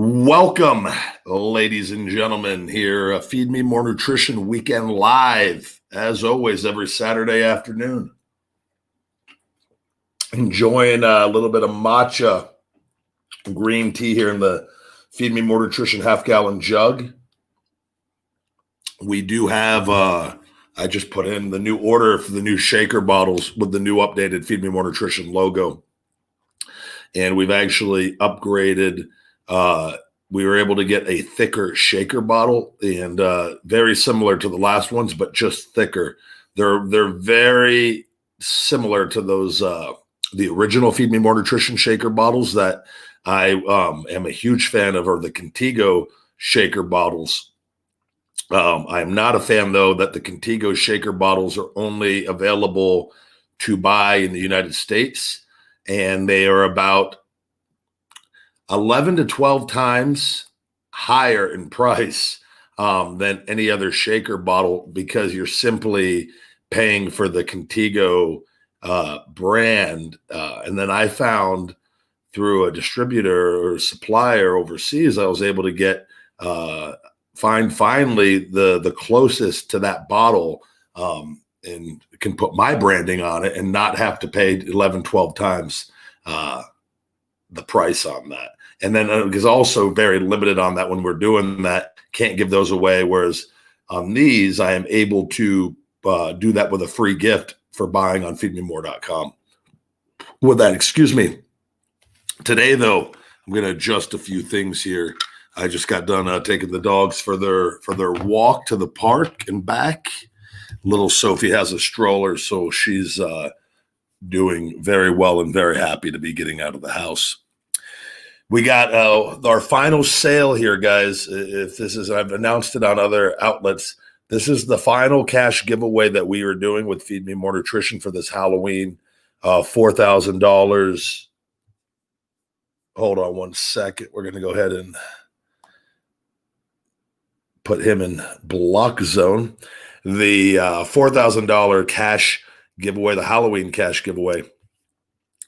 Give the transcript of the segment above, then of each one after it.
Welcome, ladies and gentlemen, here. Feed Me More Nutrition Weekend Live, as always, every Saturday afternoon. Enjoying a little bit of matcha green tea here in the Feed Me More Nutrition half-gallon jug. We do have, I just put in the new order for the new shaker bottles with the new updated Feed Me More Nutrition logo. And we've actually upgraded. We were able to get a thicker shaker bottle and very similar to the last ones, but just thicker. They're very similar to those the original Feed Me More Nutrition shaker bottles that I am a huge fan of, are the Contigo shaker bottles. I'm not a fan, though, that the Contigo shaker bottles are only available to buy in the United States, and they are about 11 to 12 times higher in price than any other shaker bottle, because you're simply paying for the Contigo brand. And then I found through a distributor or supplier overseas, I was able to get finally the closest to that bottle, and can put my branding on it and not have to pay 11, 12 times the price on that. And then because also very limited on that when we're doing that, can't give those away. Whereas on these, I am able to do that with a free gift for buying on feedmemore.com. With that, excuse me. Today, though, I'm going to adjust a few things here. I just got done taking the dogs for their walk to the park and back. Little Sophie has a stroller, so she's doing very well and very happy to be getting out of the house. We got our final sale here, guys. If this is, I've announced it on other outlets. This is the final cash giveaway that we are doing with Feed Me More Nutrition for this Halloween. $4,000. Hold on one second. We're going to go ahead and put him in block zone. The $4,000 cash giveaway, the Halloween cash giveaway.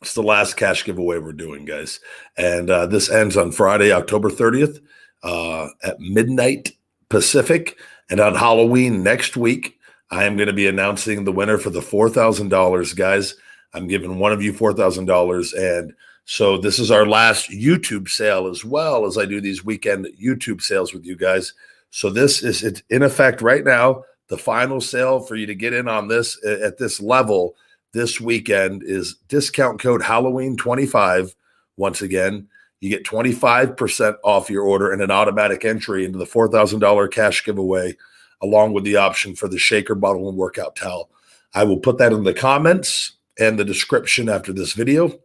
It's the last cash giveaway we're doing, guys. And this ends on Friday, October 30th at midnight Pacific. And on Halloween next week, I am going to be announcing the winner for the $4,000, guys. I'm giving one of you $4,000. And so this is our last YouTube sale, as well as I do these weekend YouTube sales with you guys. So this is, it's in effect right now. The final sale for you to get in on this at this level this weekend is discount code Halloween25. Once again, you get 25% off your order and an automatic entry into the $4,000 cash giveaway, along with the option for the shaker bottle and workout towel. I will put that in the comments and the description after this video.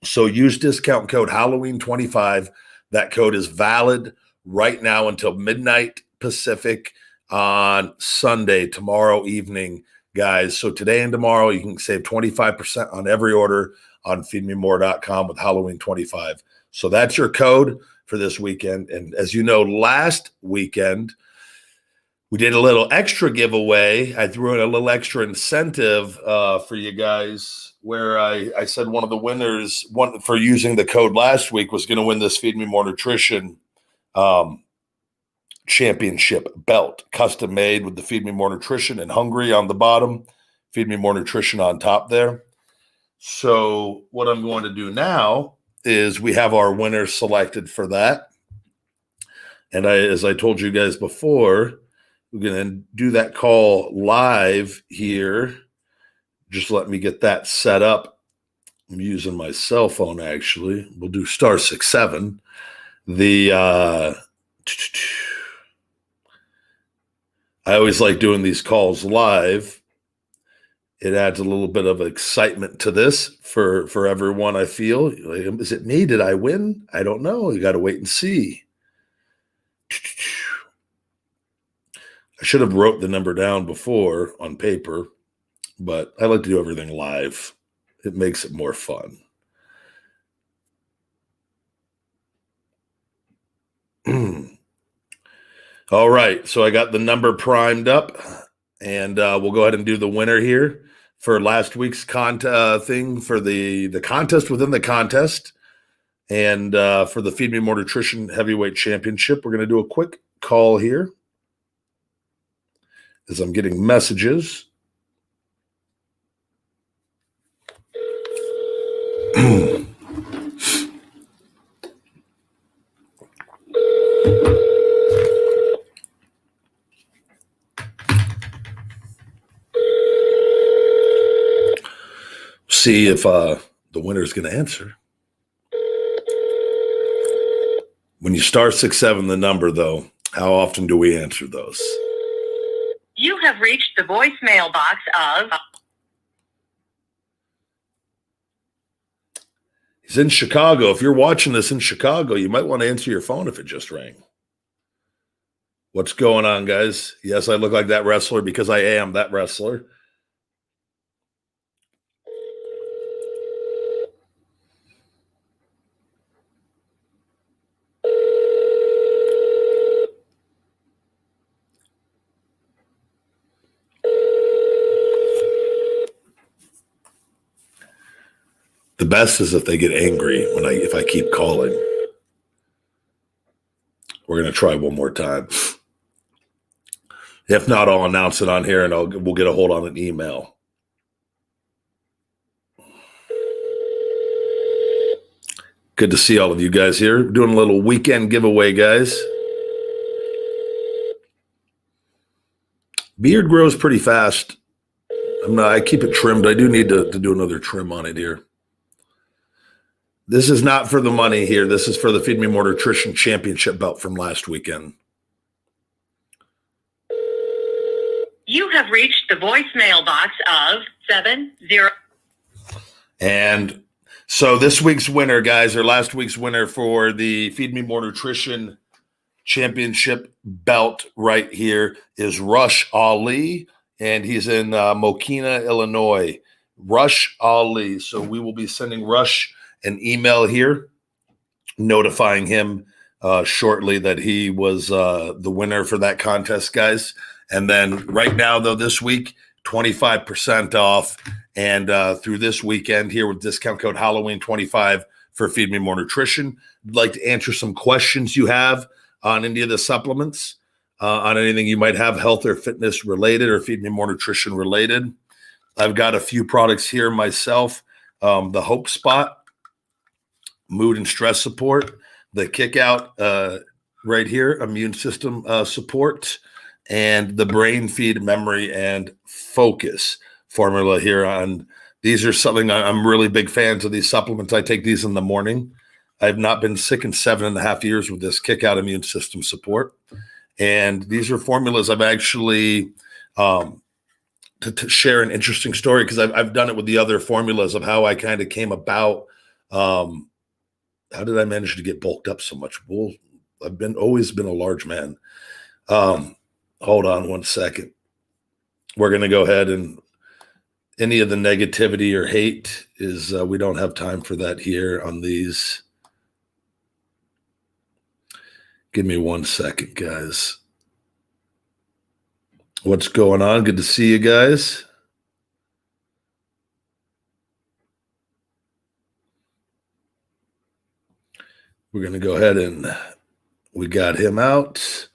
So use discount code Halloween25. That code is valid right now until midnight Pacific on Sunday, tomorrow evening, guys. So today and tomorrow, you can save 25% on every order on feedmemore.com with Halloween25. So that's your code for this weekend. And as you know, last weekend, we did a little extra giveaway. I threw in a little extra incentive for you guys, where I said one of the winners, one for using the code last week, was going to win this Feed Me More Nutrition championship belt, custom made with the Feed Me More Nutrition and Hungry on the bottom, Feed Me More Nutrition on top there. So what I'm going to do now is we have our winner selected for that. And as I told you guys before, we're going to do that call live here. Just let me get that set up. I'm using my cell phone, actually. We'll do *67. I always like doing these calls live. It adds a little bit of excitement to this for everyone, I feel. Is it me? Did I win? I don't know. You got to wait and see. I should have wrote the number down before on paper, but I like to do everything live. It makes it more fun. All right, so I got the number primed up, and we'll go ahead and do the winner here for last week's thing for the contest within the contest. And for the Feed Me More Nutrition Heavyweight Championship, we're going to do a quick call here as I'm getting messages. See if the winner is going to answer. When you star 67 the number, though, how often do we answer those? You have reached the voicemail box of... He's in Chicago. If you're watching this in Chicago, you might want to answer your phone if it just rang. What's going on, guys? Yes, I look like that wrestler because I am that wrestler. The best is if they get angry if I keep calling. We're going to try one more time. If not, I'll announce it on here and we'll get a hold on an email. Good to see all of you guys here. We're doing a little weekend giveaway, guys. Beard grows pretty fast. I keep it trimmed. I do need to do another trim on it here. This is not for the money here. This is for the Feed Me More Nutrition Championship belt from last weekend. You have reached the voicemail box of 70. And so this week's winner, guys, or last week's winner for the Feed Me More Nutrition Championship belt right here is Rush Ali, and he's in Mokina, Illinois. Rush Ali. So we will be sending Rush an email here notifying him shortly that he was the winner for that contest, guys. And then right now, though, this week, 25% off. And through this weekend here with discount code Halloween25 for Feed Me More Nutrition. I'd like to answer some questions you have on any of the supplements, on anything you might have health or fitness related or Feed Me More Nutrition related. I've got a few products here myself. The Hope Spot, mood and stress support, the Kick Out right here, immune system support, and the Brain Feed memory and focus formula here on. These are something I'm really big fans of these supplements. I take these in the morning. I've not been sick in 7.5 years with this Kick Out immune system support. And these are formulas I've actually, to share an interesting story, because I've done it with the other formulas of how I kind of came about. How did I manage to get bulked up so much? Well, I've always been a large man. Hold on one second. We're going to go ahead and any of the negativity or hate is we don't have time for that here on these. Give me 1 second, guys. What's going on? Good to see you guys. We're going to go ahead and we got him out.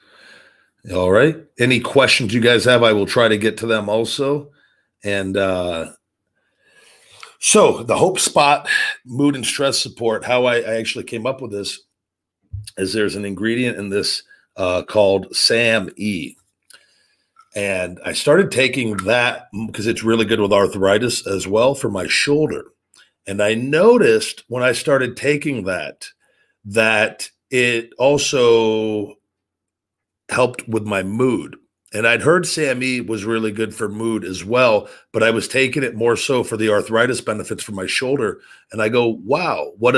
All right. Any questions you guys have, I will try to get to them also. And so the Hope Spot mood and stress support, how I actually came up with this is there's an ingredient in this called SAMe. And I started taking that because it's really good with arthritis as well for my shoulder. And I noticed when I started taking that it also helped with my mood. And I'd heard SAMe was really good for mood as well, but I was taking it more so for the arthritis benefits for my shoulder. And I go, wow, what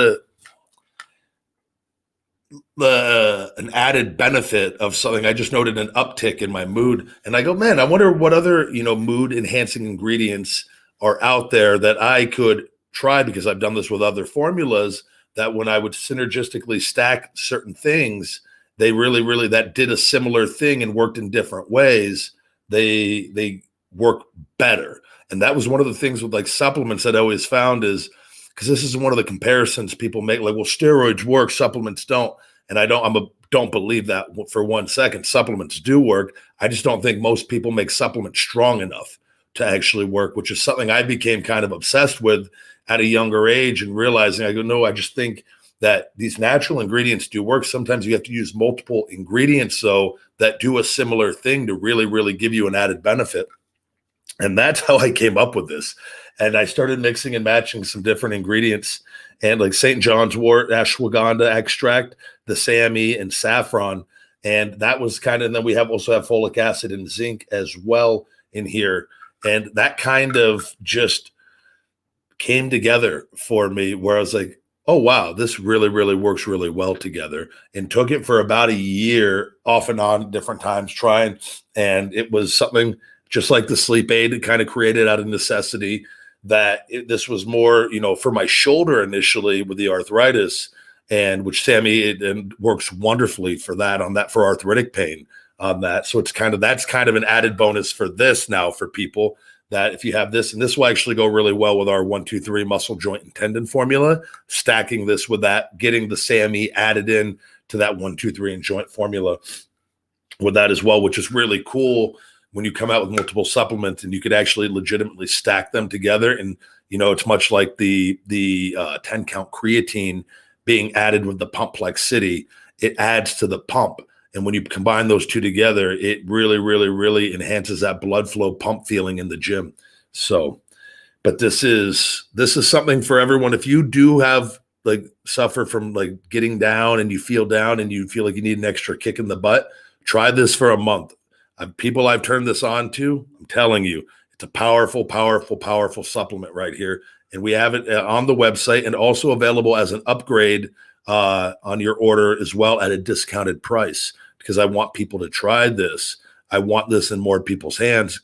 an added benefit of something. I just noted an uptick in my mood. And I go, man, I wonder what other, mood enhancing ingredients are out there that I could try, because I've done this with other formulas that when I would synergistically stack certain things, they really that did a similar thing and worked in different ways. They work better. And that was one of the things with like supplements that I always found is because this is one of the comparisons people make, like, well, steroids work, supplements don't. And I don't believe that for 1 second. Supplements do work. I just don't think most people make supplements strong enough to actually work, which is something I became kind of obsessed with at a younger age, and realizing, I go, no, I just think that these natural ingredients do work. Sometimes you have to use multiple ingredients, though, that do a similar thing to really, really give you an added benefit. And that's how I came up with this. And I started mixing and matching some different ingredients, and like St. John's wort, ashwagandha extract, the SAMe, and saffron. And that was kind of, and then we also have folic acid and zinc as well in here. And that kind of just came together for me, where I was like, oh, wow, this really, really works really well together. And took it for about a year off and on different times trying. And it was something just like the sleep aid, it kind of created out of necessity, that this was more, for my shoulder initially with the arthritis, and which SAMe works wonderfully for that, for arthritic pain on that. So that's kind of an added bonus for this now for people, that if you have this, and this will actually go really well with our 1, 2, 3 muscle, joint, and tendon formula, stacking this with that, getting the SAMe added in to that 1, 2, 3 and joint formula with that as well, which is really cool when you come out with multiple supplements and you could actually legitimately stack them together. And, it's much like the 10 count creatine being added with the pump plexity. It adds to the pump. And when you combine those two together, it really, really, really enhances that blood flow pump feeling in the gym. So, but this is something for everyone. If you do have suffer from getting down, and you feel down and you feel like you need an extra kick in the butt, try this for a month. People I've turned this on to, I'm telling you, it's a powerful, powerful, powerful supplement right here. And we have it on the website, and also available as an upgrade on your order as well at a discounted price, because I want people to try this. I want this in more people's hands.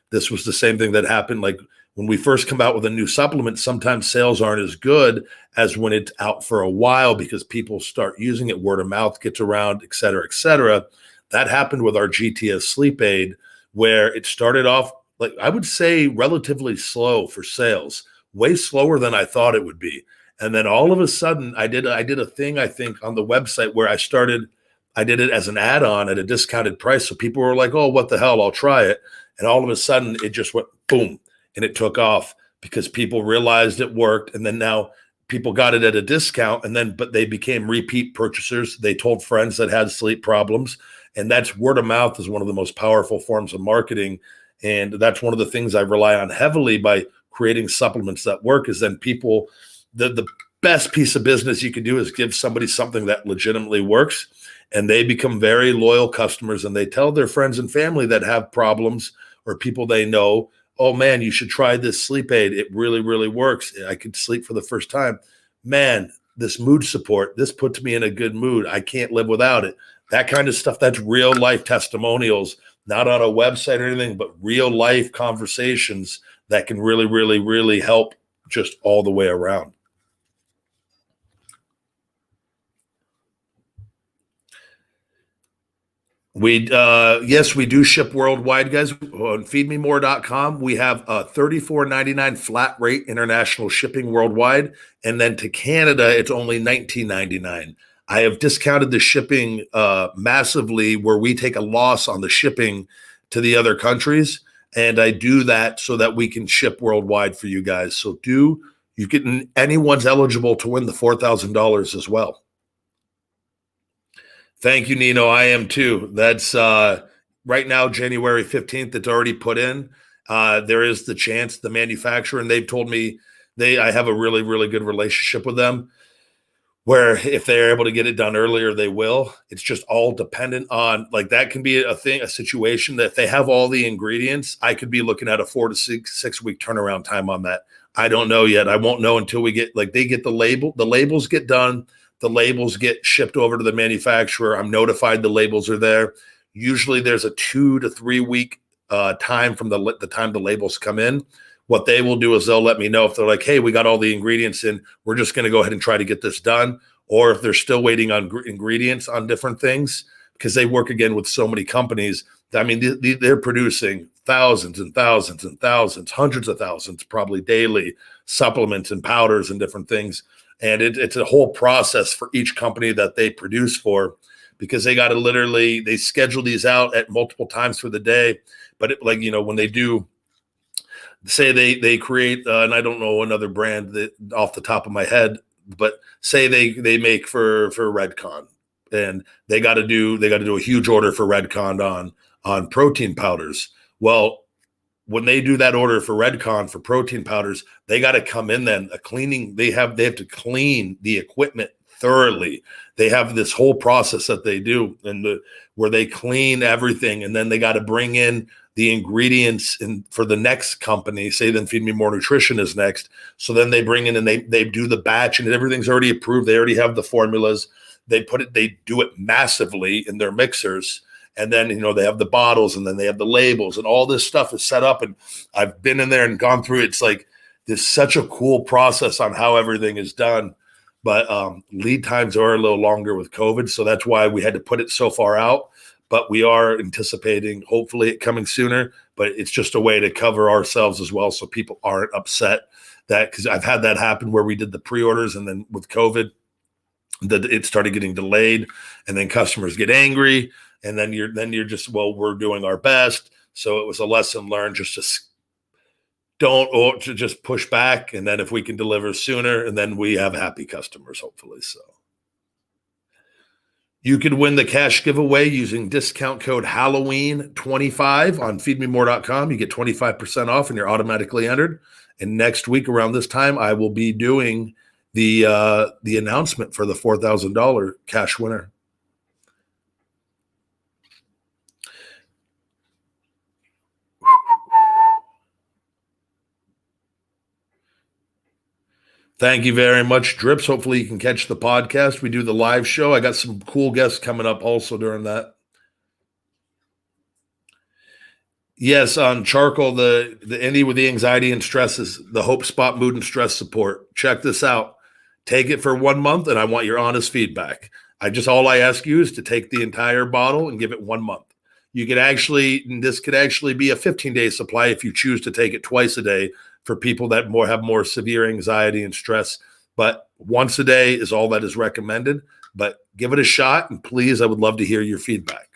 This was the same thing that happened when we first come out with a new supplement. Sometimes sales aren't as good as when it's out for a while, because people start using it, word of mouth gets around, et cetera, et cetera. That happened with our GTS sleep aid, where it started off, I would say, relatively slow for sales, way slower than I thought it would be. And then all of a sudden, I did a thing, I think, on the website where I did it as an add-on at a discounted price. So people were like, oh, what the hell, I'll try it. And all of a sudden, it just went boom, and it took off because people realized it worked. And then now people got it at a discount, but they became repeat purchasers. They told friends that had sleep problems. And that's word of mouth is one of the most powerful forms of marketing. And that's one of the things I rely on heavily by creating supplements that work, is then people, the best piece of business you can do is give somebody something that legitimately works, and they become very loyal customers, and they tell their friends and family that have problems, or people they know, oh man, you should try this sleep aid. It really, really works. I could sleep for the first time. Man, this mood support, this puts me in a good mood. I can't live without it. That kind of stuff, that's real life testimonials, not on a website or anything, but real life conversations that can really, really, really help just all the way around. Yes, we do ship worldwide, guys. On feedmemore.com, we have a $34.99 flat rate international shipping worldwide. And then to Canada, it's only $19.99. I have discounted the shipping massively, where we take a loss on the shipping to the other countries. And I do that so that we can ship worldwide for you guys. So anyone's eligible to win the $4,000 as well. Thank you, Nino. I am too. That's right now, January 15th. It's already put in. There is the chance, the manufacturer, and they've told me I have a really, really good relationship with them, where if they're able to get it done earlier, they will. It's just all dependent on, that can be a situation that if they have all the ingredients, I could be looking at a 4 to 6 week turnaround time on that. I don't know yet. I won't know until we get, they get the labels get done. The labels get shipped over to the manufacturer. I'm notified the labels are there. Usually there's a 2 to 3 week time from the time the labels come in. What they will do is they'll let me know if they're like, hey, we got all the ingredients in, we're just going to go ahead and try to get this done. Or if they're still waiting on ingredients on different things, because they work again with so many companies. I mean, they're producing thousands and thousands and thousands, hundreds of thousands, probably daily, supplements and powders and different things. And it's a whole process for each company that they produce for, because they got to literally, they schedule these out at multiple times for the day. But when they do, say they create, and I don't know another brand that off the top of my head, but say they make for Redcon, and they got to do a huge order for Redcon on protein powders. Well, when they do that order for Redcon for protein powders, they got to come in then they have to clean the equipment thoroughly. They have this whole process that they do, where they clean everything, and then they got to bring in the ingredients for the next company. Say then Feed Me More Nutrition is next. So then they bring in and they do the batch, and everything's already approved. They already have the formulas. They do it massively in their mixers. And then, they have the bottles, and then they have the labels, and all this stuff is set up. And I've been in there and gone through it. It's like there's such a cool process on how everything is done. But lead times are a little longer with COVID. So that's why we had to put it so far out. But we are anticipating, hopefully, it coming sooner. But it's just a way to cover ourselves as well, so people aren't upset because I've had that happen where we did the pre-orders, and then with COVID, it started getting delayed, and then customers get angry. And then you're just, well, we're doing our best. So it was a lesson learned, just to just push back. And then if we can deliver sooner, and then we have happy customers, hopefully. So you can win the cash giveaway using discount code Halloween25 on feedmemore.com. You get 25% off, and you're automatically entered. And next week around this time, I will be doing the announcement for the $4,000 cash winner. Thank you very much, Drips. Hopefully you can catch the podcast. We do the live show. I got some cool guests coming up also during that. Yes, on charcoal, the Indie with the anxiety and stress is the Hope Spot Mood and Stress Support. Check this out. Take it for 1 month, and I want your honest feedback. All I ask you is to take the entire bottle and give it 1 month. This could actually be a 15-day supply if you choose to take it twice a day for people that have more severe anxiety and stress. But once a day is all that is recommended. But give it a shot, and please, I would love to hear your feedback.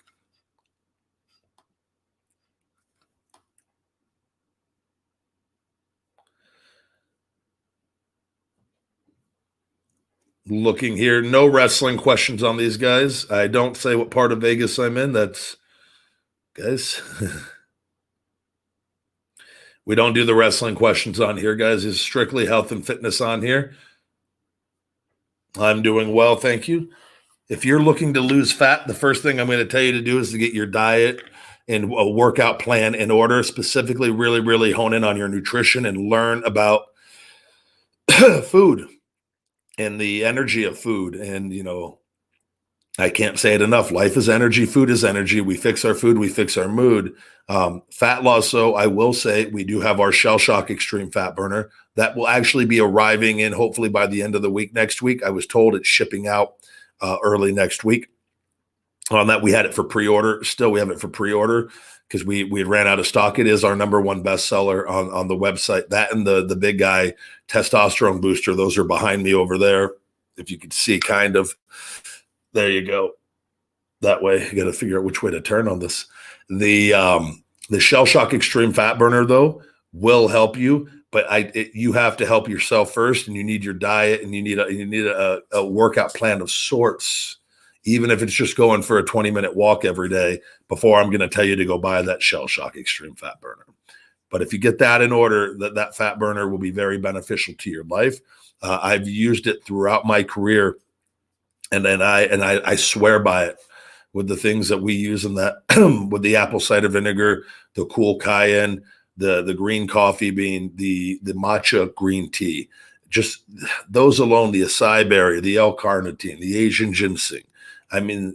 Looking here, no wrestling questions on these guys. I don't say what part of Vegas I'm in. That's, guys. We don't do the wrestling questions on here, guys. It's strictly health and fitness on here. I'm doing well, thank you. If you're looking to lose fat, the first thing I'm going to tell you to do is to get your diet and a workout plan in order, specifically really, really hone in on your nutrition and learn about food and the energy of food. And, I can't say it enough. Life is energy. Food is energy. We fix our food. We fix our mood. Fat loss. So I will say we do have our Shell Shock Extreme Fat Burner that will actually be arriving in hopefully by the end of the week next week. I was told it's shipping out early next week. On that, we had it for pre-order. Still, we have it for pre-order because we had ran out of stock. It is our number one bestseller on the website. That and the Big Guy testosterone booster. Those are behind me over there. If you could see, kind of. There you go. That way, you got to figure out which way to turn on this. The Shell Shock Extreme Fat Burner, though, will help you, but you have to help yourself first, and you need your diet, and you need a workout plan of sorts, even if it's just going for a 20-minute walk every day. Before I'm going to tell you to go buy that Shell Shock Extreme Fat Burner. But if you get that in order, that fat burner will be very beneficial to your life. I've used it throughout my career. And then I swear by it with the things that we use in that, with the apple cider vinegar, the cool cayenne, the green coffee bean, the matcha green tea, just those alone, the acai berry, the L-carnitine, the Asian ginseng. I mean,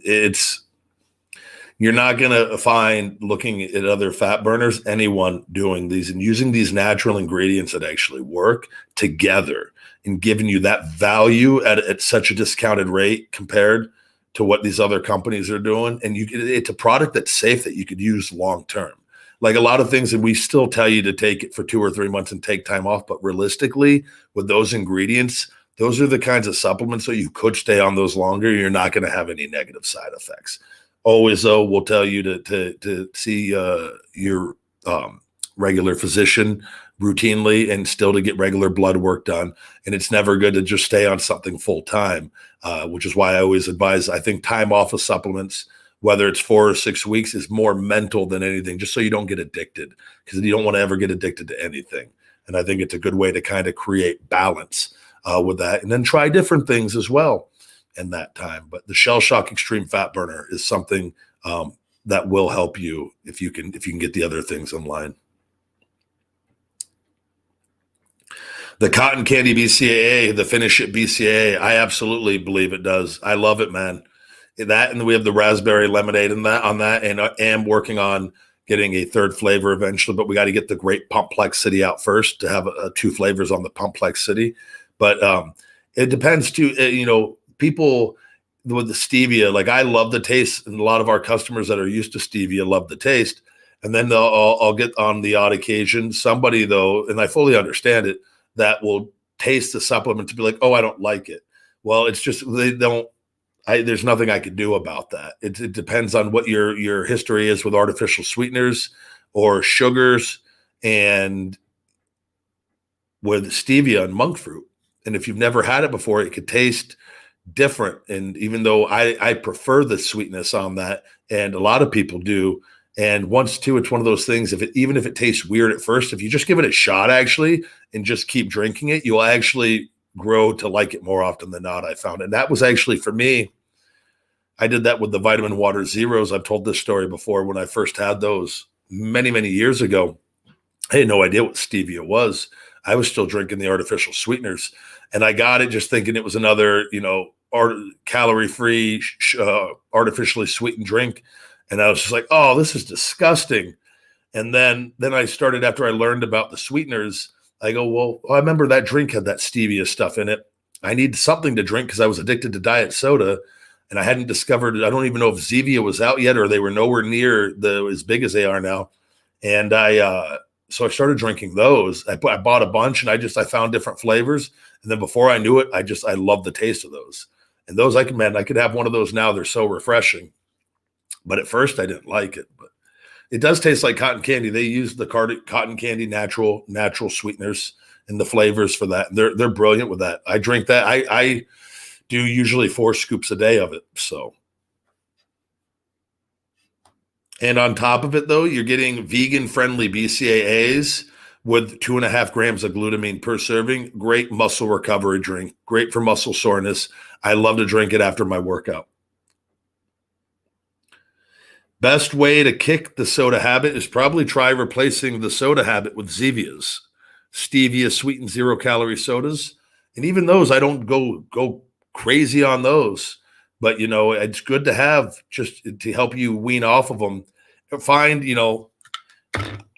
you're not going to find, looking at other fat burners, anyone doing these and using these natural ingredients that actually work together and giving you that value at such a discounted rate compared to what these other companies are doing. And it's a product that's safe that you could use long term. Like a lot of things, and we still tell you to take it for 2 or 3 months and take time off. But realistically, with those ingredients, those are the kinds of supplements that you could stay on those longer. You're not going to have any negative side effects. Always, though, we'll tell you to see your regular physician routinely and still to get regular blood work done. And it's never good to just stay on something full time, which is why I always advise, I think time off of supplements, whether it's 4 or 6 weeks, is more mental than anything, just so you don't get addicted, because you don't want to ever get addicted to anything. And I think it's a good way to kind of create balance with that, and then try different things as well in that time. But the Shell Shock Extreme Fat Burner is something that will help you if you can get the other things in line. The Cotton Candy BCAA, the Finish It BCAA, I absolutely believe it does. I love it, man. That, and we have the raspberry lemonade and that on that, and I am working on getting a third flavor eventually, but we got to get the Great Complexity out first to have 2 flavors on the Complexity. But it depends too, people with the stevia, like I love the taste, and a lot of our customers that are used to stevia love the taste. And then I'll get on the odd occasion somebody, though, and I fully understand it, that will taste the supplement to be like, oh, I don't like it. Well, it's just, there's nothing I could do about that. It depends on what your history is with artificial sweeteners or sugars and with stevia and monk fruit. And if you've never had it before, it could taste different. And even though I prefer the sweetness on that, and a lot of people do, and once too, it's one of those things, even if it tastes weird at first, if you just give it a shot actually and just keep drinking it, you'll actually grow to like it more often than not, I found. And that was actually, for me, I did that with the vitamin water zeros. I've told this story before. When I first had those many, many years ago, I had no idea what stevia was. I was still drinking the artificial sweeteners, and I got it just thinking it was another, calorie-free, artificially sweetened drink. And I was just like, oh, this is disgusting. And then I started, after I learned about the sweeteners, I go, well, I remember that drink had that stevia stuff in it. I need something to drink because I was addicted to diet soda, and I hadn't discovered, I don't even know if Zevia was out yet, or they were nowhere near as big as they are now. And so I started drinking those. I bought a bunch, and I found different flavors. And then before I knew it, I loved the taste of those. And those I could have one of those now. They're so refreshing. But at first I didn't like it, but it does taste like cotton candy. They use the cotton candy natural sweeteners and the flavors for that. They're brilliant with that. I drink that. I do usually 4 scoops a day of it. So, and on top of it, though, you're getting vegan-friendly BCAAs with 2.5 grams of glutamine per serving. Great muscle recovery drink. Great for muscle soreness. I love to drink it after my workout. Best way to kick the soda habit is probably try replacing the soda habit with Zevias, stevia sweetened 0-calorie sodas. And even those, I don't go crazy on those, but it's good to have just to help you wean off of them. Find,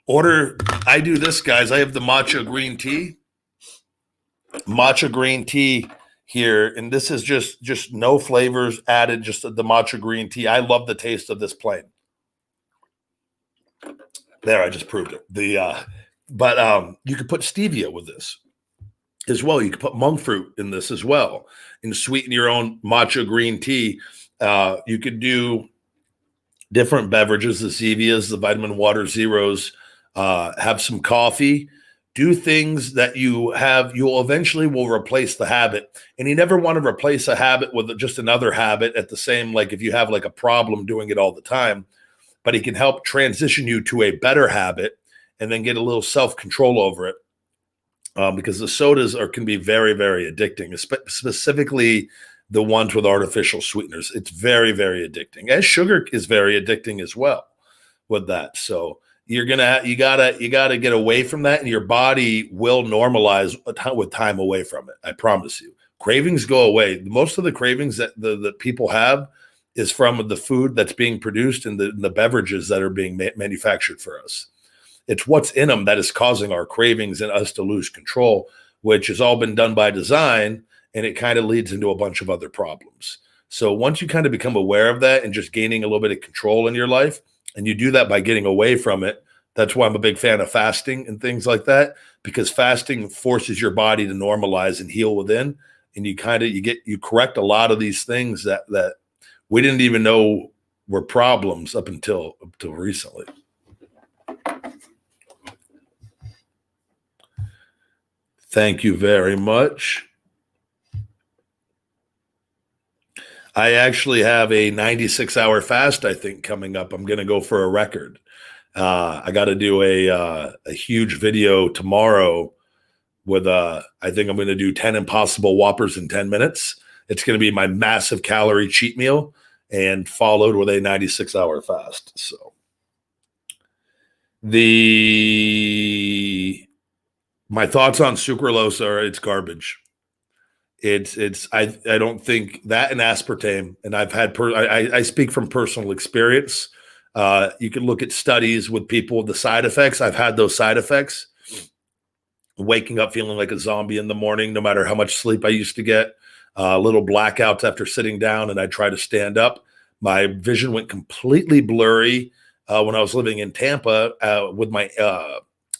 order. I do this, guys. I have the matcha green tea here, and this is just no flavors added, just the matcha green tea. I love the taste of this plain. There, I just proved it. But you could put stevia with this as well. You could put monk fruit in this as well and sweeten your own matcha green tea. You could do different beverages, the Zevias, the vitamin water zeros, have some coffee, do things that you'll eventually will replace the habit. And you never want to replace a habit with just another habit at the same, like if you have like a problem doing it all the time, but it can help transition you to a better habit and then get a little self-control over it. Because the sodas can be very, very addicting, specifically the ones with artificial sweeteners. It's very, very addicting. As sugar is very addicting as well with that. So you gotta get away from that, and your body will normalize with time away from it. I promise you. Cravings go away. Most of the cravings that the people have is from the food that's being produced and the beverages that are being manufactured for us. It's what's in them that is causing our cravings and us to lose control, which has all been done by design, and it kind of leads into a bunch of other problems. So once you kind of become aware of that and just gaining a little bit of control in your life, and you do that by getting away from it, that's why I'm a big fan of fasting and things like that, because fasting forces your body to normalize and heal within. And you correct a lot of these things that we didn't even know were problems up until recently. Thank you very much. I actually have a 96-hour fast, I think, coming up. I'm going to go for a record. I got to do a huge video tomorrow with I think I'm going to do 10 Impossible Whoppers in 10 minutes. It's going to be my massive calorie cheat meal and followed with a 96-hour fast. So my thoughts on sucralose are it's garbage. I don't think that and aspartame, and I've had I speak from personal experience. You can look at studies with people, the side effects. I've had those side effects. Waking up feeling like a zombie in the morning, no matter how much sleep I used to get. Little blackouts after sitting down, and I try to stand up. My vision went completely blurry when I was living in Tampa with my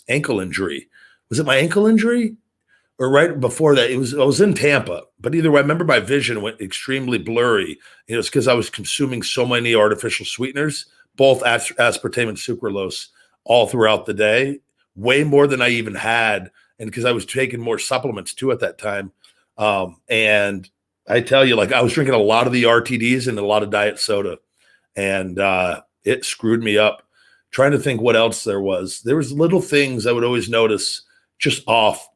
ankle injury. Was it my ankle injury? Or right before that, I was in Tampa, but either way, I remember my vision went extremely blurry. It's because I was consuming so many artificial sweeteners, both aspartame and sucralose, all throughout the day, way more than I even had, and because I was taking more supplements too at that time. And I tell you, like I was drinking a lot of the RTDs and a lot of diet soda, and it screwed me up. Trying to think what else there was. There was little things I would always notice just off.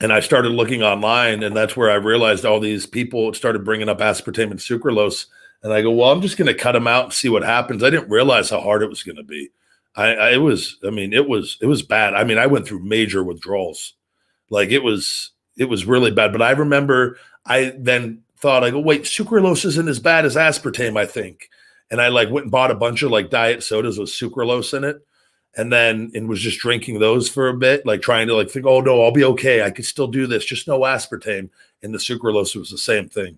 And I started looking online, and that's where I realized all these people started bringing up aspartame and sucralose. And I go, well, I'm just going to cut them out and see what happens. I didn't realize how hard it was going to be. It was bad. I mean, I went through major withdrawals. Like it was really bad. But I remember I then thought, I go, wait, sucralose isn't as bad as aspartame, I think. And I like went and bought a bunch of like diet sodas with sucralose in it. And was just drinking those for a bit, like trying to like think, oh no, I'll be okay. I could still do this. Just no aspartame. And the sucralose was the same thing,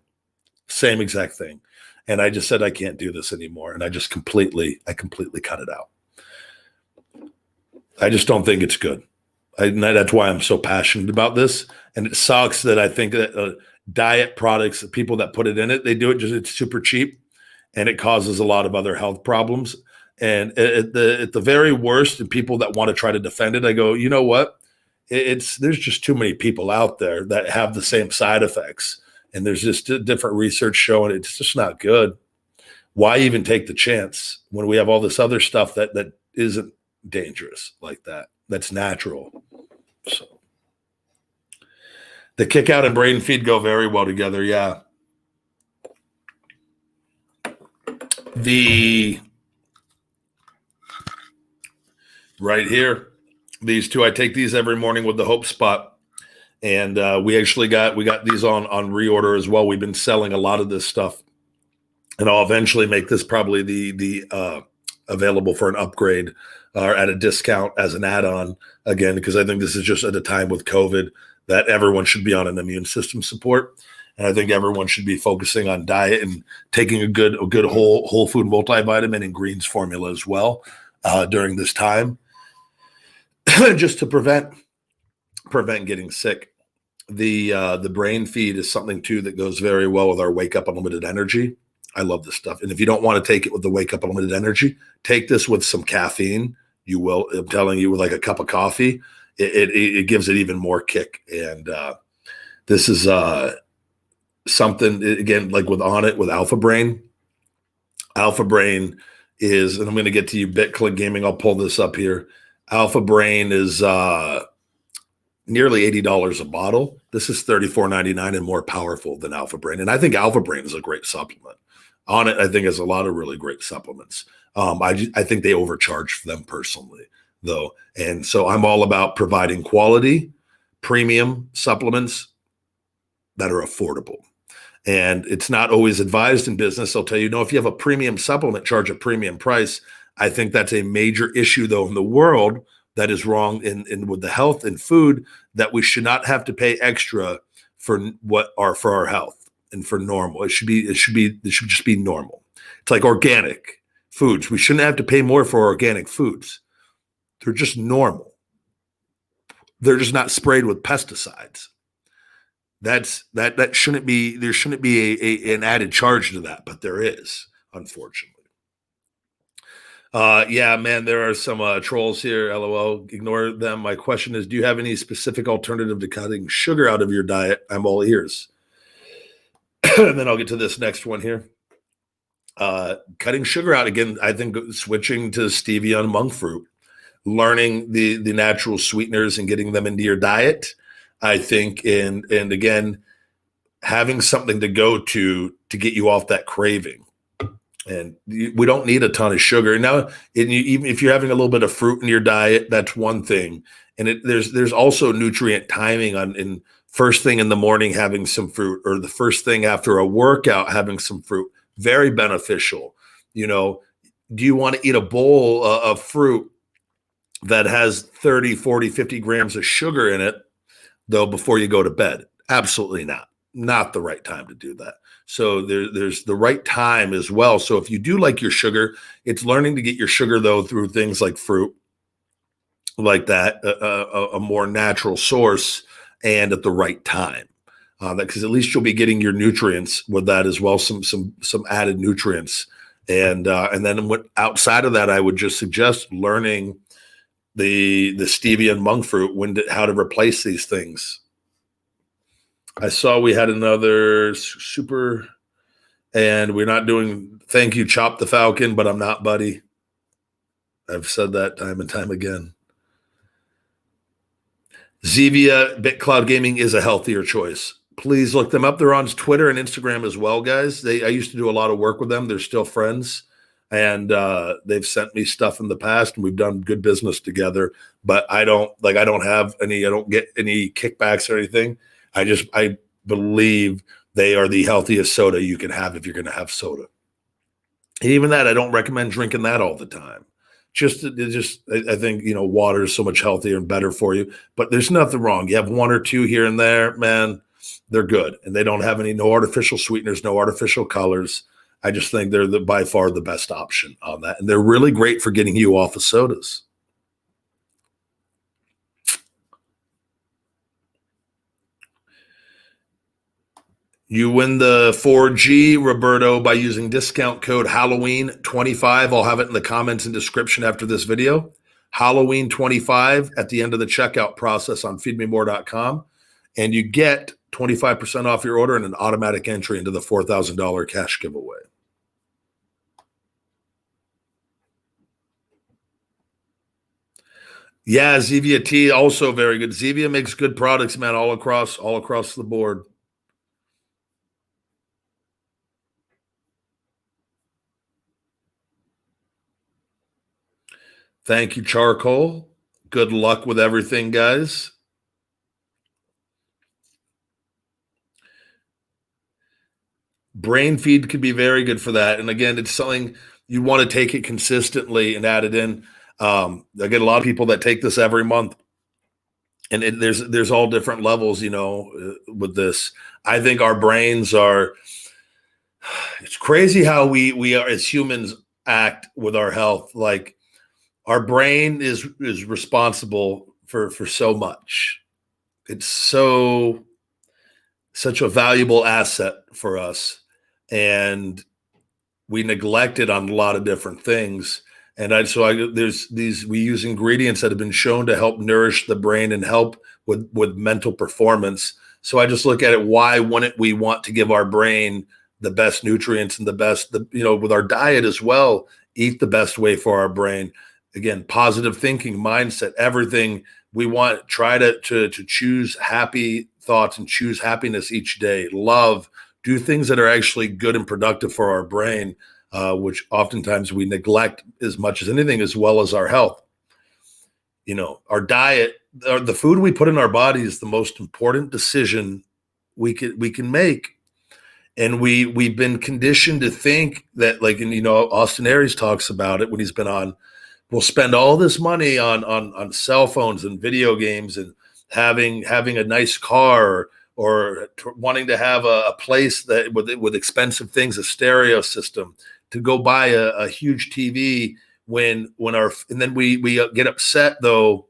same exact thing. And I just said, I can't do this anymore. And I completely cut it out. I just don't think it's good. That's why I'm so passionate about this. And it sucks that I think that diet products, the people that put it in it, they do it it's super cheap and it causes a lot of other health problems. And at the very worst, and people that want to try to defend it, I go, you know what? There's just too many people out there that have the same side effects. And there's just different research showing it's just not good. Why even take the chance when we have all this other stuff that isn't dangerous like that? That's natural. So the kick out and brain feed go very well together. Yeah. Right here, these two, I take these every morning with the Hope Spot, and we got these on reorder as well. We've been selling a lot of this stuff, and I'll eventually make this probably the available for an upgrade or at a discount as an add-on again, because I think this is just at a time with COVID that everyone should be on an immune system support, and I think everyone should be focusing on diet and taking a good whole food multivitamin and greens formula as well during this time. Just to prevent getting sick. The brain feed is something too that goes very well with our Wake Up Unlimited Energy. I love this stuff. And if you don't want to take it with the Wake Up Unlimited Energy, take this with some caffeine. You will, I'm telling you, with like a cup of coffee, it gives it even more kick. And this is something, again, like with Alpha Brain. Alpha Brain is, and I'm going to get to you, BitClick Gaming. I'll pull this up here. Alpha Brain is nearly $80 a bottle. This is $34.99 and more powerful than Alpha Brain. And I think Alpha Brain is a great supplement. On it, I think has a lot of really great supplements. I think they overcharge for them personally, though. And so I'm all about providing quality, premium supplements that are affordable. And it's not always advised in business. I'll tell you, if you have a premium supplement, charge a premium price. I think that's a major issue, though, in the world that is wrong in with the health and food, that we should not have to pay extra for our health. and for normal. It should just be normal. It's like organic foods. We shouldn't have to pay more for organic foods. They're just normal. They're just not sprayed with pesticides. That shouldn't be, there shouldn't be an added charge to that, but there is, unfortunately. Yeah, man, there are some trolls here. LOL. Ignore them. My question is, do you have any specific alternative to cutting sugar out of your diet? I'm all ears. And then I'll get to this next one here. Cutting sugar out again. I think switching to stevia and monk fruit, learning the natural sweeteners and getting them into your diet. I think, and again, having something to go to get you off that craving. And we don't need a ton of sugar. Now, even if you're having a little bit of fruit in your diet, that's one thing. And there's also nutrient timing in first thing in the morning having some fruit, or the first thing after a workout having some fruit. Very beneficial. Do you want to eat a bowl of fruit that has 30, 40, 50 grams of sugar in it, though, before you go to bed? Absolutely not. Not the right time to do that. So there's the right time as well. So if you do like your sugar, it's learning to get your sugar, though, through things like fruit, like that, a more natural source, and at the right time. Because at least you'll be getting your nutrients with that as well, some added nutrients. And then outside of that, I would just suggest learning the stevia and monk fruit, how to replace these things. I saw we had another super, and we're not doing thank you, Chop the Falcon, but I'm not, buddy. I've said that time and time again. Zevia BitCloud Gaming is a healthier choice. Please look them up. They're on Twitter and Instagram as well, guys. I used to do a lot of work with them. They're still friends, and they've sent me stuff in the past, and we've done good business together. But I don't get any kickbacks or anything. I believe they are the healthiest soda you can have if you're going to have soda. And even that, I don't recommend drinking that all the time. I think, water is so much healthier and better for you, but there's nothing wrong. You have one or two here and there, man, they're good. And they don't have no artificial sweeteners, no artificial colors. I just think they're by far the best option on that. And they're really great for getting you off of sodas. You win the 4G, Roberto, by using discount code Halloween25. I'll have it in the comments and description after this video. Halloween25 at the end of the checkout process on feedmemore.com. And you get 25% off your order and an automatic entry into the $4,000 cash giveaway. Yeah, Zevia tea, also very good. Zevia makes good products, man, all across the board. Thank you, Charcoal. Good luck with everything, guys. Brain feed could be very good for that. And again, it's something you want to take it consistently and add it in. I get a lot of people that take this every month. And there's all different levels, with this. I think our brains it's crazy how we are as humans act with our health. Like, our brain is responsible for so much. It's such a valuable asset for us, and we neglect it on a lot of different things. And we use ingredients that have been shown to help nourish the brain and help with mental performance. So I just look at it. Why wouldn't we want to give our brain the best nutrients and with our diet as well, eat the best way for our brain? Again, positive thinking, mindset, everything we want. Try to choose happy thoughts and choose happiness each day. Love, do things that are actually good and productive for our brain, which oftentimes we neglect as much as anything, as well as our health. Our diet, the food we put in our body is the most important decision we can make. And we've been conditioned to think that, like, and Austin Aries talks about it when he's been on. We'll spend all this money on cell phones and video games and having a nice car wanting to have a place that with expensive things, a stereo system, to go buy a huge TV and then we get upset though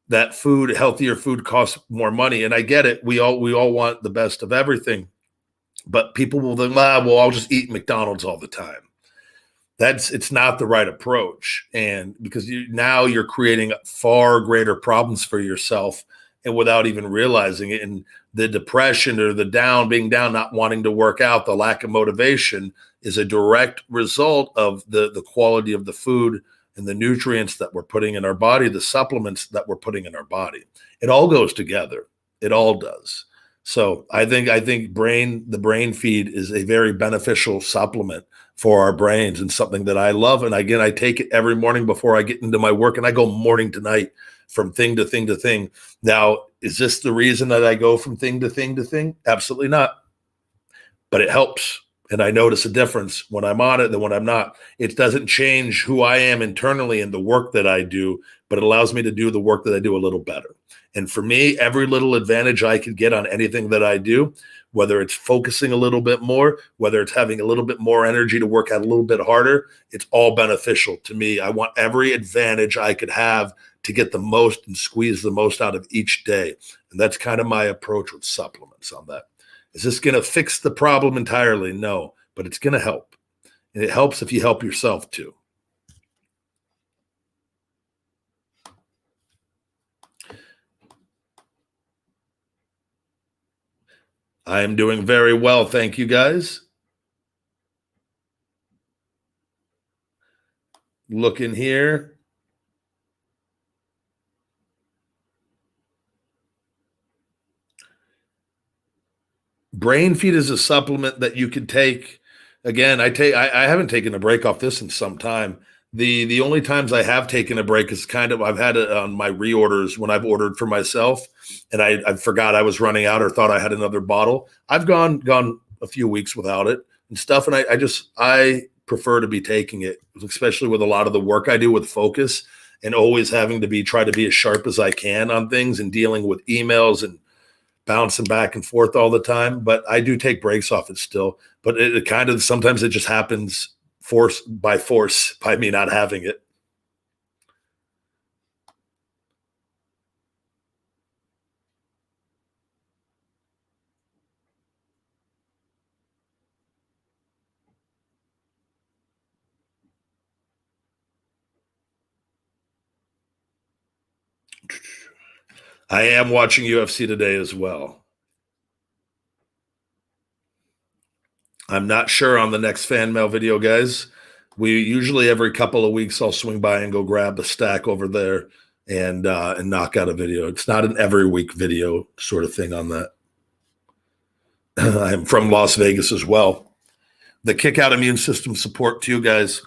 that healthier food costs more money. And I get it. We all want the best of everything, but people will think, well, I'll just eat McDonald's all the time. It's not the right approach. And because now you're creating far greater problems for yourself, and without even realizing it. And the depression or the being down, not wanting to work out, the lack of motivation is a direct result of the quality of the food and the nutrients that we're putting in our body, the supplements that we're putting in our body. It all goes together. It all does. So I think the brain feed is a very beneficial supplement for our brains, and something that I love. And again, I take it every morning before I get into my work, and I go morning to night from thing to thing to thing. Now, is this the reason that I go from thing to thing to thing? Absolutely not. But it helps. And I notice a difference when I'm on it than when I'm not. It doesn't change who I am internally and the work that I do, but it allows me to do the work that I do a little better. And for me, every little advantage I could get on anything that I do, whether it's focusing a little bit more, whether it's having a little bit more energy to work out a little bit harder, it's all beneficial to me. I want every advantage I could have to get the most and squeeze the most out of each day. And that's kind of my approach with supplements on that. Is this going to fix the problem entirely? No, but it's going to help. And it helps if you help yourself too. I am doing very well. Thank you, guys. Looking here. Brain feed is a supplement that you could take. Again, I haven't taken a break off this in some time. The only times I have taken a break is I've had it on my reorders when I've ordered for myself, and I forgot I was running out or thought I had another bottle. I've gone a few weeks without it and stuff, and I prefer to be taking it, especially with a lot of the work I do with focus and always having to try to be as sharp as I can on things and dealing with emails and bouncing back and forth all the time. But I do take breaks off it still, but it kind of, sometimes it just happens force by me not having it. I am watching UFC today as well. I'm not sure on the next fan mail video, guys. We usually every couple of weeks I'll swing by and go grab a stack over there and knock out a video. It's not an every week video sort of thing on that. I'm from Las Vegas as well. The kick out immune system support too, guys.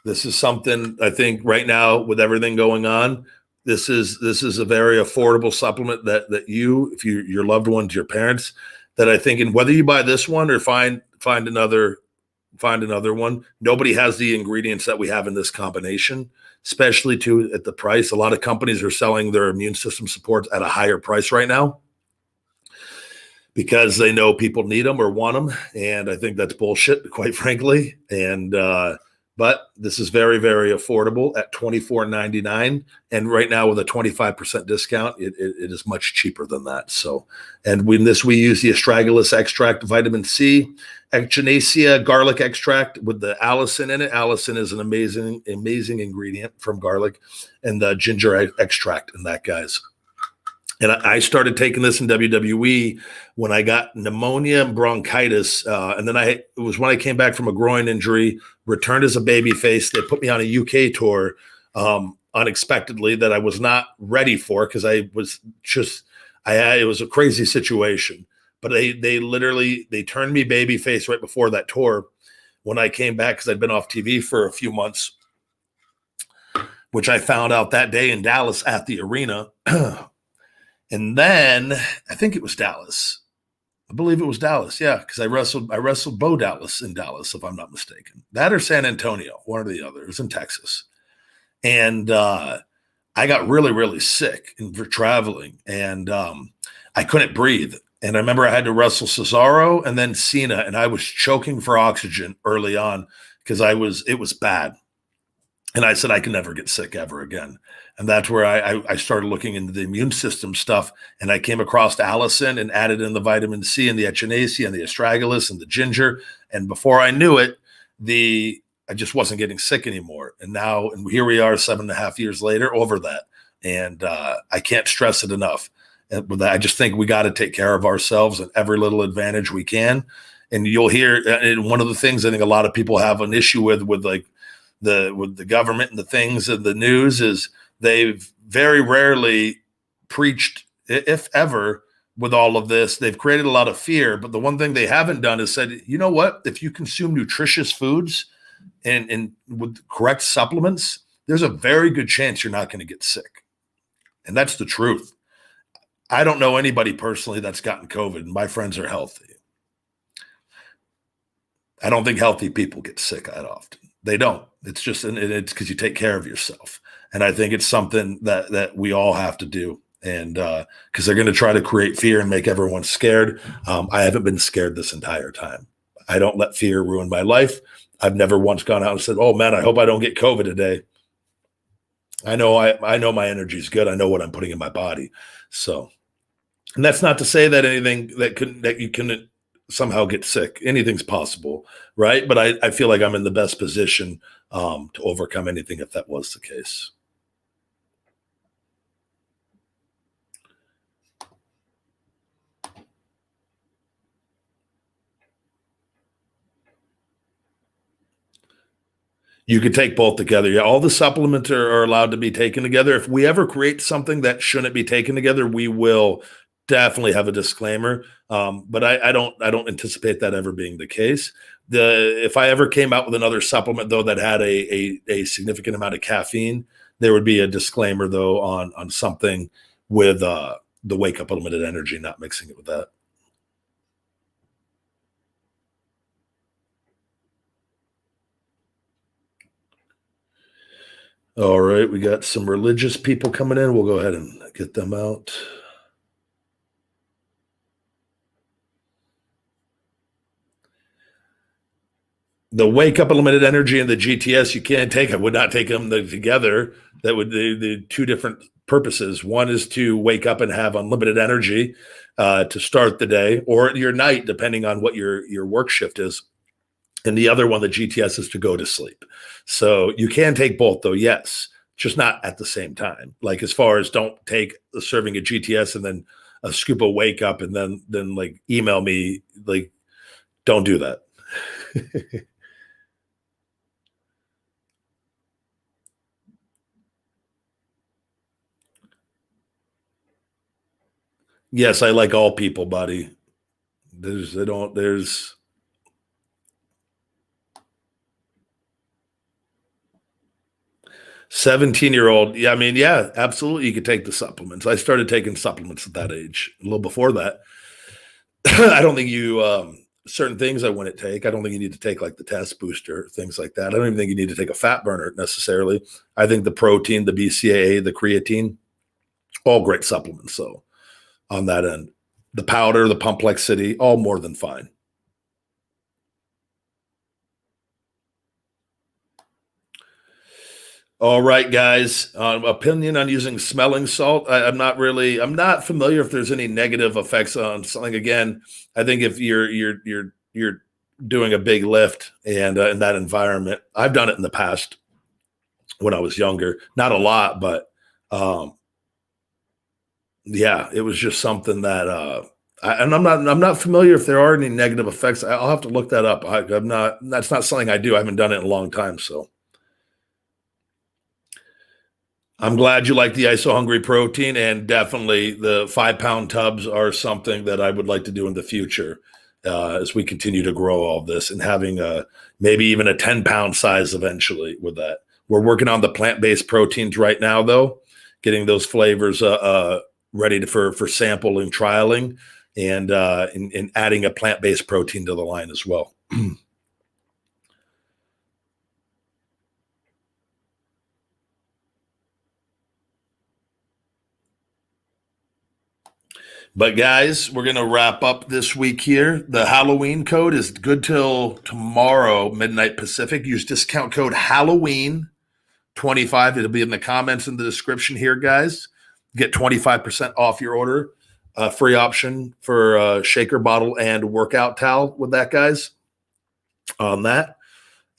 This is something I think right now with everything going on, this is a very affordable supplement that if your loved ones, your parents, that I think, and whether you buy this one or find another one, nobody has the ingredients that we have in this combination, especially too at the price. A lot of companies are selling their immune system supports at a higher price right now because they know people need them or want them. And I think that's bullshit, quite frankly. And, but this is very, very affordable at $24.99. And right now with a 25% discount, it is much cheaper than that. So, and we use the astragalus extract, vitamin C, echinacea garlic extract with the allicin in it. Allicin is an amazing ingredient from garlic, and the ginger extract in that, guys. And I started taking this in WWE when I got pneumonia and bronchitis. And then it was when I came back from a groin injury, returned as a baby face. They put me on a UK tour unexpectedly that I was not ready for because it was a crazy situation. But they turned me baby face right before that tour when I came back because I'd been off TV for a few months, which I found out that day in Dallas at the arena. And then I think it was Dallas. I believe it was Dallas. Yeah. Cause I wrestled Bo Dallas in Dallas, if I'm not mistaken. That or San Antonio, one or the other. It was in Texas. And I got really, really sick for traveling, and I couldn't breathe. And I remember I had to wrestle Cesaro and then Cena, and I was choking for oxygen early on because it was bad. And I said, I can never get sick ever again. And that's where I started looking into the immune system stuff. And I came across Allison and added in the vitamin C and the echinacea and the astragalus and the ginger. And before I knew it, I just wasn't getting sick anymore. And here we are 7.5 years later over that. And I can't stress it enough. And with that, I just think we got to take care of ourselves and every little advantage we can. And you'll hear, and one of the things I think a lot of people have an issue with the government and the things and the news is they've very rarely preached, if ever, with all of this. They've created a lot of fear, but the one thing they haven't done is said, you know what? If you consume nutritious foods and with correct supplements, there's a very good chance you're not going to get sick. And that's the truth. I don't know anybody personally that's gotten COVID, and my friends are healthy. I don't think healthy people get sick that often. They don't. It's just, and it's because you take care of yourself. And I think it's something that we all have to do. And because they're going to try to create fear and make everyone scared. I haven't been scared this entire time. I don't let fear ruin my life. I've never once gone out and said, oh man, I hope I don't get COVID today. I know my energy is good. I know what I'm putting in my body. So, and that's not to say that anything that you couldn't somehow get sick. Anything's possible, right? But I feel like I'm in the best position to overcome anything if that was the case. You could take both together. Yeah, all the supplements are allowed to be taken together. If we ever create something that shouldn't be taken together, we will definitely have a disclaimer. But I don't anticipate that ever being the case. If I ever came out with another supplement though that had a significant amount of caffeine, there would be a disclaimer though on something with the wake up limited energy, not mixing it with that. All right, we got some religious people coming in. We'll go ahead and get them out. The wake up limited energy and the GTS you can't take. I would not take them together. That would the two different purposes. One is to wake up and have unlimited energy to start the day or your night, depending on what your work shift is. And the other one, the GTS, is to go to sleep. So you can take both, though. Yes, just not at the same time. Like as far as don't take a serving of GTS and then a scoop of wake up and then like email me. Like, don't do that. Yes, I like all people, buddy. There's 17-year-old. Yeah, I mean, yeah, absolutely. You could take the supplements. I started taking supplements at that age, a little before that. I don't think certain things I wouldn't take. I don't think you need to take like the test booster, things like that. I don't even think you need to take a fat burner necessarily. I think the protein, the BCAA, the creatine, all great supplements. So on that end, the powder, the complexity, all more than fine. All right, guys. Opinion on using smelling salt. I'm not familiar if there's any negative effects on something. Again, I think if you're doing a big lift and in that environment, I've done it in the past when I was younger. Not a lot, but yeah, it was just something that. And I'm not familiar if there are any negative effects. I'll have to look that up. I'm not. That's not something I do. I haven't done it in a long time, so. I'm glad you like the ISO Hungry protein, and definitely the 5 pound tubs are something that I would like to do in the future as we continue to grow all this and having maybe even a 10 pound size eventually with that. We're working on the plant based proteins right now, though, getting those flavors ready for sample and trialing, and adding a plant based protein to the line as well. But guys, we're going to wrap up this week here. The Halloween code is good till tomorrow, midnight Pacific. Use discount code Halloween 25. It'll be in the comments in the description here, guys. Get 25% off your order. Free option for a shaker bottle and workout towel with that, guys, on that.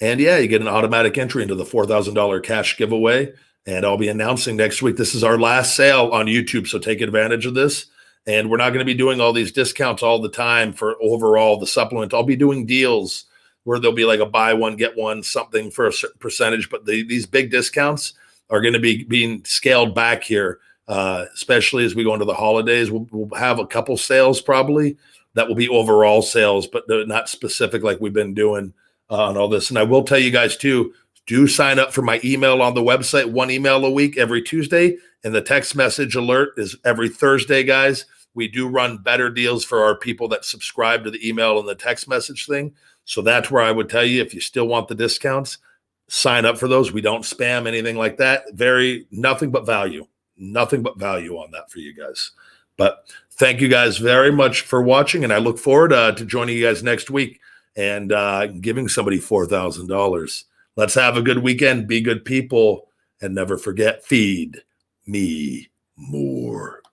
And yeah, you get an automatic entry into the $4,000 cash giveaway. And I'll be announcing next week. This is our last sale on YouTube, so take advantage of this. And we're not going to be doing all these discounts all the time for overall the supplement. I'll be doing deals where there'll be like a buy one, get one, something for a certain percentage. But these big discounts are going to be being scaled back here, especially as we go into the holidays. We'll have a couple sales probably that will be overall sales, but they're not specific like we've been doing on all this. And I will tell you guys too, do sign up for my email on the website, 1 email a week every Tuesday. And the text message alert is every Thursday, guys. We do run better deals for our people that subscribe to the email and the text message thing. So that's where I would tell you, if you still want the discounts, sign up for those. We don't spam anything like that. Nothing but value on that for you guys. But thank you guys very much for watching. And I look forward to joining you guys next week and giving somebody $4,000. Let's have a good weekend. Be good people. And never forget, feed me more.